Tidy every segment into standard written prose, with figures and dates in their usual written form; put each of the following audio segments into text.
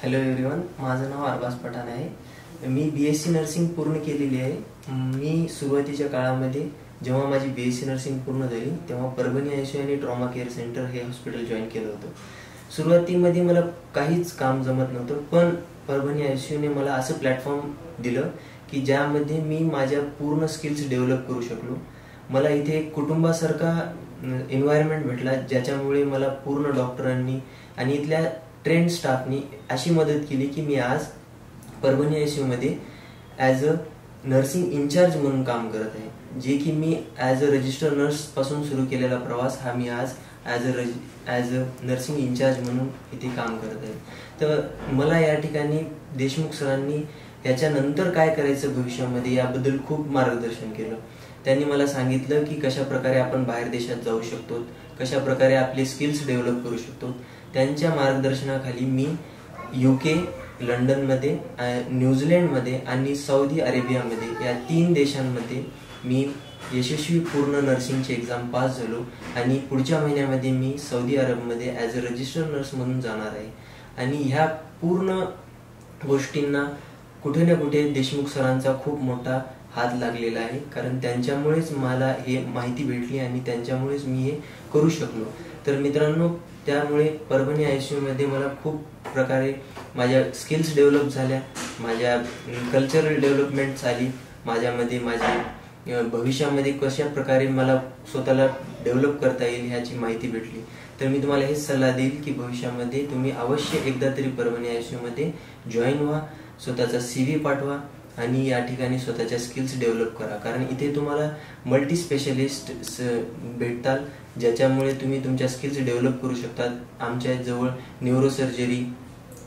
Hello everyone, माझं नाव अरबाज पठाण आहे। मी BSc nursing पूर्ण केलेली आहे। मी सुरुवातीच्या काळामध्ये जेव्हा माझी BSc नर्सिंग पूर्ण झाली तेव्हा परभणी ICU आणि ट्रॉमा केअर सेंटर हे हॉस्पिटल जॉईन केलं होतं। सुरुवातीमध्ये मला काहीच काम जमत नव्हतं, पण परभणी ICU ने मला असं प्लॅटफॉर्म दिलं की ज्यामध्ये मी माझ्या पूर्ण स्किल्स डेव्हलप करू शकलो। मला इथे एक कुटुंबासारखा एन्व्हायरमेंट भेटला, ज्याच्यामुळे मला पूर्ण डॉक्टरांनी आणि इथल्या ट्रेंड स्टाफनी अशी मदत केली की मी आज परभणी ICU मध्ये ॲज अ नर्सिंग इन्चार्ज म्हणून काम करत आहे। जे की मी ॲज अ रजिस्टर नर्स पासून सुरू केलेला प्रवास हा मी आज ॲज अ नर्सिंग इन्चार्ज म्हणून इथे काम करत आहे। तर मला या ठिकाणी देशमुख सरांनी याच्यानंतर काय करायचं भविष्यामध्ये याबद्दल खूप मार्गदर्शन केलं। त्यांनी मला सांगितलं की कशा प्रकारे आपण बाहेर देशात जाऊ शकतो, कशा प्रकारे आपले स्किल्स डेव्हलप करू शकतो। त्यांच्या मार्गदर्शनाखाली मी UK, लंडनमध्ये, न्यूझीलंडमध्ये आणि सौदी अरेबियामध्ये या 3 देशांमध्ये मी यशस्वी पूर्ण नर्सिंगची एक्झाम पास झालो आणि पुढच्या महिन्यामध्ये मी सौदी अरबमध्ये ॲज अ रजिस्टर नर्स म्हणून जाणार आहे। आणि ह्या पूर्ण गोष्टींना कुठे ना कुठे देशमुख सरांचा खूप मोठा हात लागलेला आहे, कारण त्यांच्यामुळेच मला हे माहिती भेटली आणि त्यांच्यामुळेच मी हे करू शकलो। तर मित्रांनो, त्यामुळे परभणी ICU मध्ये मला खूप प्रकारे माझ्या स्किल्स डेव्हलप झाल्या, माझ्या कल्चरल डेव्हलपमेंट झाली, माझ्यामध्ये माझी भविष्यामध्ये कशा प्रकारे मला स्वतःला डेव्हलप करता येईल ह्याची माहिती भेटली। तर मी तुम्हाला हेच सल्ला देईल की भविष्यामध्ये तुम्ही अवश्य एकदा तरी परभणी ICU मध्ये जॉईन व्हा, स्वतःचा CV पाठवा आणि या ठिकाणी स्वतःच्या स्किल्स डेव्हलप करा, कारण इथे तुम्हाला मल्टी स्पेशलिस्ट भेटतात, ज्याच्यामुळे तुम्ही तुमच्या स्किल्स डेव्हलप करू शकतात। आमच्या जवळ न्यूरोसर्जरी,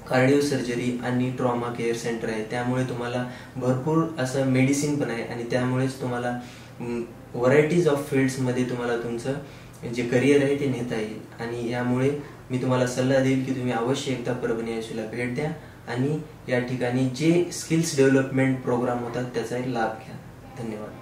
कार्डिओ सर्जरी आणि ट्रॉमा केअर सेंटर आहे, त्यामुळे तुम्हाला भरपूर असं मेडिसिन पण आहे आणि त्यामुळेच तुम्हाला व्हरायटीज ऑफ फील्ड्समध्ये तुम्हाला तुमचं जे करिअर आहे ते नेता येईल। आणि यामुळे मी तुम्हाला सल्ला देईल की तुम्ही अवश्य एकदा परभणी ICU ला भेट द्या आणि या ठिकाणी जे स्किल्स डेव्हलपमेंट प्रोग्राम होतात त्याचा लाभ घ्या। धन्यवाद।